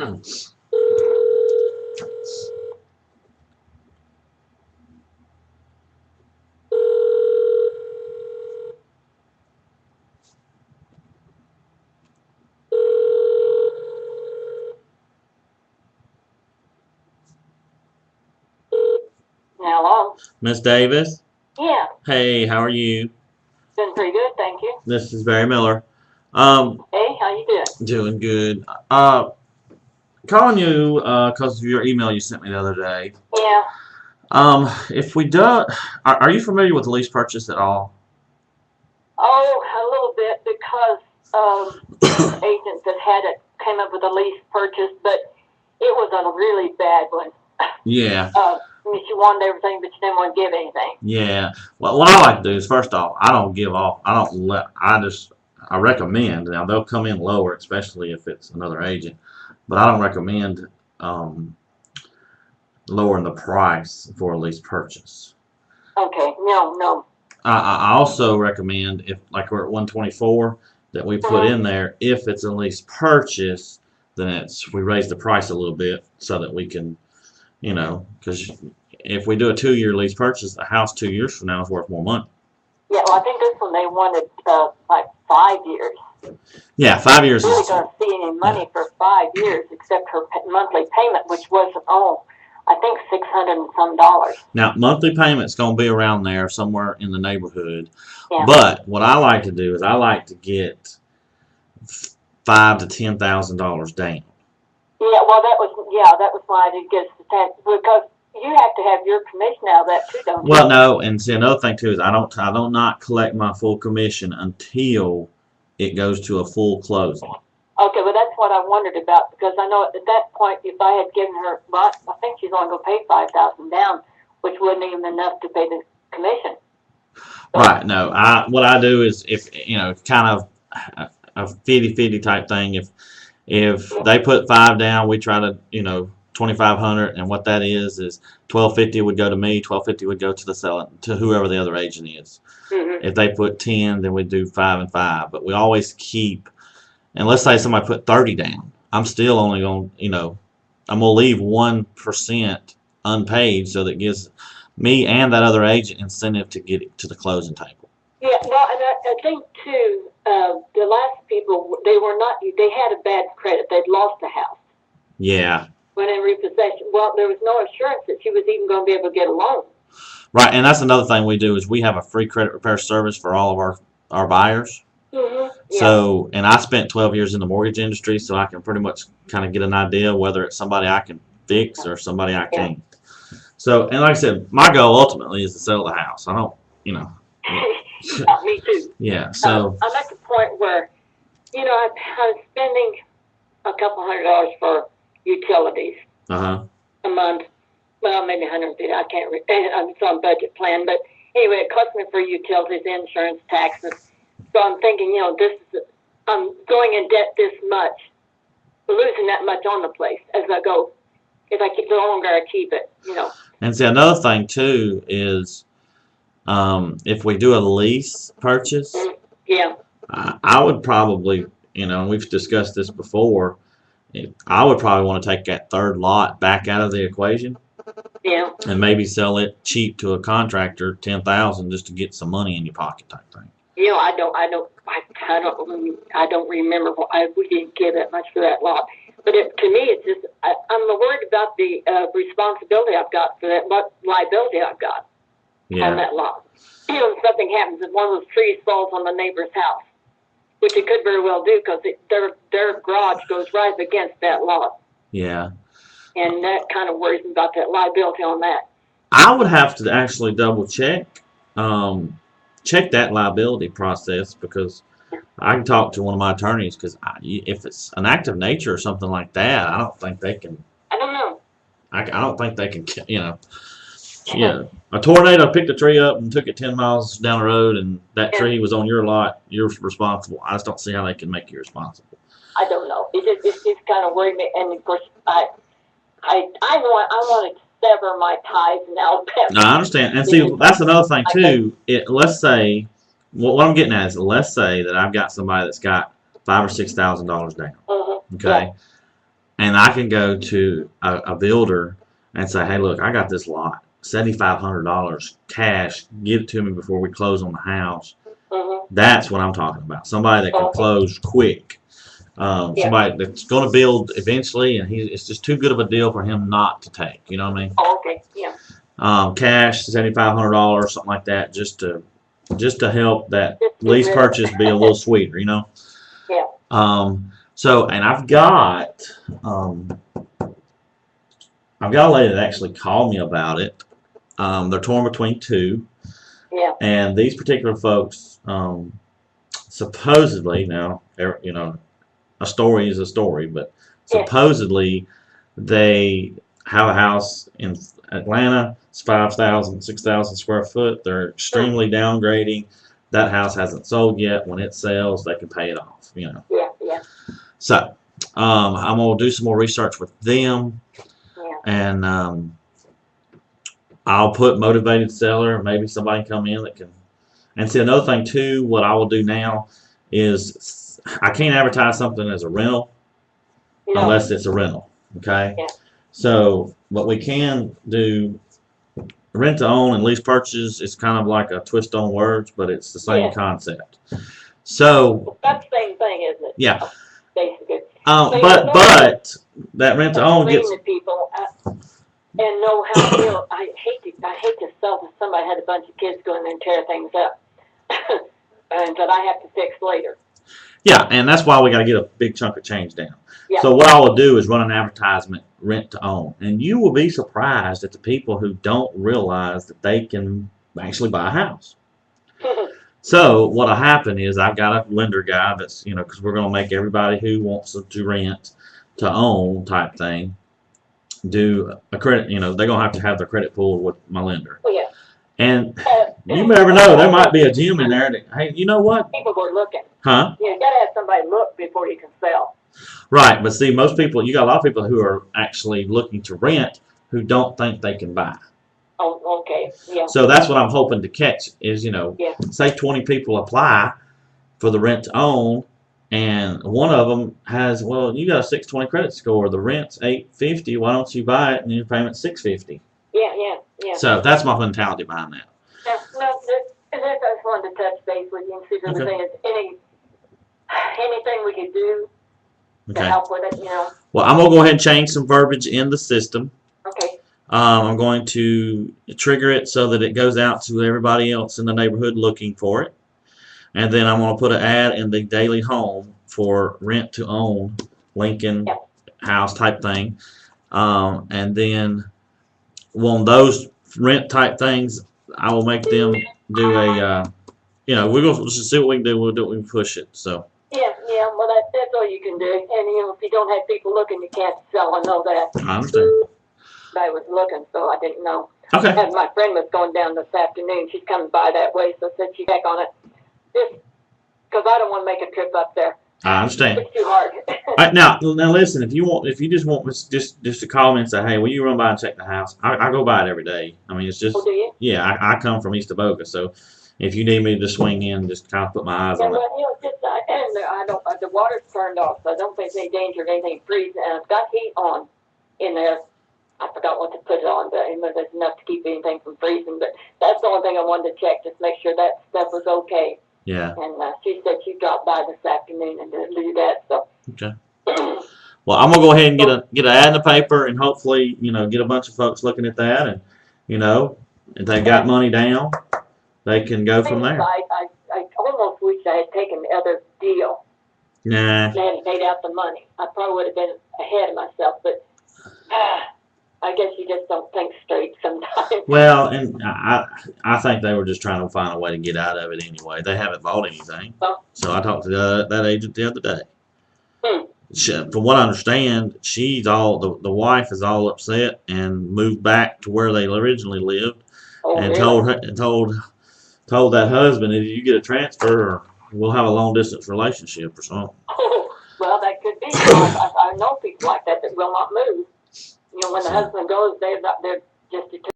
Hello. Miss Davis? Yeah, Hey, how are you? doing pretty good, thank you. This is Barry Miller. Um, Hey, how you doing? doing good. Calling you because of your email you sent me the other day. Yeah. If we do, are you familiar with lease purchase at all? Oh, a little bit because these agents that had it came up with a lease purchase, but it was a really bad one. Yeah, I mean, she wanted everything, but she didn't want to give anything. yeah. Well, what I like to do is first off, I don't give off. I don't let. I recommend. Now they'll come in lower, especially if it's another agent, but I don't recommend lowering the price for a lease purchase. Okay, no, no. I also recommend if like we're at 124 that we put in there if it's a lease purchase, then we raise the price a little bit so that we can, because if we do a 2-year lease purchase, the house 2 years from now is worth more money. Yeah, well, I think this one they wanted like 5 years. Yeah, 5 years Really is going to see any money for 5 years except her monthly payment, which wasn't I think $600 and some dollars. now monthly payment's going to be around there somewhere in the neighborhood. Yeah. But what I like to do is I like to get $5,000 to $10,000 down. Yeah, well, that was why I did get a certificate because you have to have your commission out of that too, don't you? Well, no, and see another thing too is I don't not collect my full commission until it goes to a full closing. Okay, well, that's what I wondered about because I know at that point, if I had given her, well, I think she's only going to pay $5,000 down, which wasn't even enough to pay the commission. So, Right. No, what I do is if it's kind of a 50-50 type thing. If they put 5 down, we try to 2,500, and what that is 1,250 would go to me, 1,250 would go to the seller, to whoever the other agent is. If they put 10, then we do 5 and 5. But we always keep. And let's say somebody put 30 down. I'm still only going I'm going to leave 1% unpaid so that gives me and that other agent incentive to get it to the closing table. Yeah, well, and I think too, the last people, they had a bad credit. They'd lost the house. Yeah. When in repossession. Well, there was no assurance that she was even going to be able to get a loan. Right, and that's another thing we do is we have a free credit repair service for all of our buyers. Yeah. So, and I spent 12 years in the mortgage industry, so I can pretty much kind of get an idea whether it's somebody I can fix or somebody I can't. So, and like I said, my goal ultimately is to sell the house. I don't, Yeah, me too. Yeah, so. I'm at the point where, I'm spending a couple $100 for utilities a month. Well, maybe 150. I can't. It's on budget plan, but anyway, it costs me for utilities, insurance, taxes. So I'm thinking, I'm going in debt this much, losing that much on the place as I go. If I keep the longer I keep it, And see, another thing too is, if we do a lease purchase, yeah, I would probably, and we've discussed this before, I would probably want to take that third lot back out of the equation. Yeah. And maybe sell it cheap to a contractor, 10,000, just to get some money in your pocket type thing. I don't remember. We didn't give that much for that lot. But to me, it's just I'm worried about the responsibility I've got for that, what liability I've got on that lot. If something happens, if one of those trees falls on the neighbor's house, which it could very well do because their garage goes right against that lot. Yeah. And that kind of worries me about that liability on that. I would have to actually double check that liability process because I can talk to one of my attorneys because if it's an act of nature or something like that, I don't think they can. I don't know. I don't think they can. A tornado picked a tree up and took it 10 miles down the road, and that tree was on your lot. You're responsible. I just don't see how they can make you responsible. I don't know. It just kind of worried me, and of course I want to sever my ties in Alabama. No, I understand. And see, that's another thing, too. Let's say, what I'm getting at is, let's say that I've got somebody that's got $5,000 or $6,000 down. Mm-hmm. Okay? Yeah. and I can go to a builder and say, hey, look, I got this lot, $7,500 cash. Give it to me before we close on the house. That's what I'm talking about. Somebody that can close quick. Somebody that's going to build eventually, and it's just too good of a deal for him not to take. You know what I mean? Okay, yeah. Cash, $7,500, something like that, just to help that lease purchase be a little sweeter. You know? Yeah. So, and I've got a lady that actually called me about it. They're torn between two. Yeah. And these particular folks, supposedly, now, you know, a story is a story, but supposedly they have a house in Atlanta. It's 5,000, 6,000 square foot. They're extremely downgrading. That house hasn't sold yet. When it sells, they can pay it off, you know. Yeah, yeah. So, I'm going to do some more research with them. Yeah. And I'll put motivated seller. Maybe somebody come in that can. And see, another thing too, what I will do now is I can't advertise something as a rental unless it's a rental. Okay. Yeah. So what we can do, rent to own and lease purchase is kind of like a twist on words, but it's the same concept. So that's the same thing, isn't it? Yeah. Basically. But that rent to own gets. People and know how to feel. I hate to sell to somebody had a bunch of kids go in there and tear things up, and that I have to fix later. Yeah, and that's why we got to get a big chunk of change down. Yeah. So what I will do is run an advertisement, rent to own, and you will be surprised at the people who don't realize that they can actually buy a house. So what'll happen is I've got a lender guy that's, you know, because we're going to make everybody who wants to rent to own type thing do a credit, you know, they're going to have their credit pulled with my lender. Oh, yeah. And you never know, there might be a gem in there that, hey, you know what? People were looking. Huh? You got to have somebody look before you can sell. Right, but see, most people, you got a lot of people who are actually looking to rent who don't think they can buy. Oh, okay, yeah. So that's what I'm hoping to catch is, you know, say 20 people apply for the rent to own, and one of them has, well, you got a 620 credit score. The rent's 850. Why don't you buy it and your payment's 650? Yeah. So that's my mentality behind that. Yeah, no, I just wanted to touch base with you and see if there was anything we could do to help with it, you know. Well, I'm gonna go ahead and change some verbiage in the system. Okay. I'm going to trigger it so that it goes out to everybody else in the neighborhood looking for it. And then I'm going to put an ad in the Daily Home for rent to own Lincoln house type thing. And then on those rent type things, I will make them do a, you know, we're going to see what we can do. We'll do it. We can push it. So. Yeah. Well, that's all you can do. And, you know, if you don't have people looking, you can't sell. I know that. I understand. I was looking, so I didn't know. Okay. And my friend was going down this afternoon. She's coming by that way, so I said she'd check on it. Just because I don't want to make a trip up there. I understand. It's too hard. All right, now listen. If you just want just to call me and say, hey, will you run by and check the house? I go by it every day. I mean, it's just. Oh, do you? Yeah, I come from East Avoca, so if you need me to swing in, just kind of put my eyes on it. Well, you know, I don't. The water's turned off, so I don't think there's any danger of anything freezing. And I've got heat on in there. I forgot what to put it on, but there's enough to keep anything from freezing. But that's the only thing I wanted to check, just make sure that stuff was okay. Yeah. And she said she dropped by this afternoon and did do that. So. Okay. Well, I'm gonna go ahead and get an ad in the paper, and hopefully, you know, get a bunch of folks looking at that, and you know, if they got money down, they can go from there. I almost wish I had taken the other deal. Nah. And hadn't paid out the money. I probably would have been ahead of myself, but. I guess you just don't think straight sometimes. Well, and I think they were just trying to find a way to get out of it anyway. They haven't bought anything. So I talked to that agent the other day. From what I understand, she's all the wife is all upset and moved back to where they originally lived, and really? told that husband, if you get a transfer, we'll have a long distance relationship or something. Oh, well, that could be. I know people like that will not move. You know, when the husband goes, they're just determined.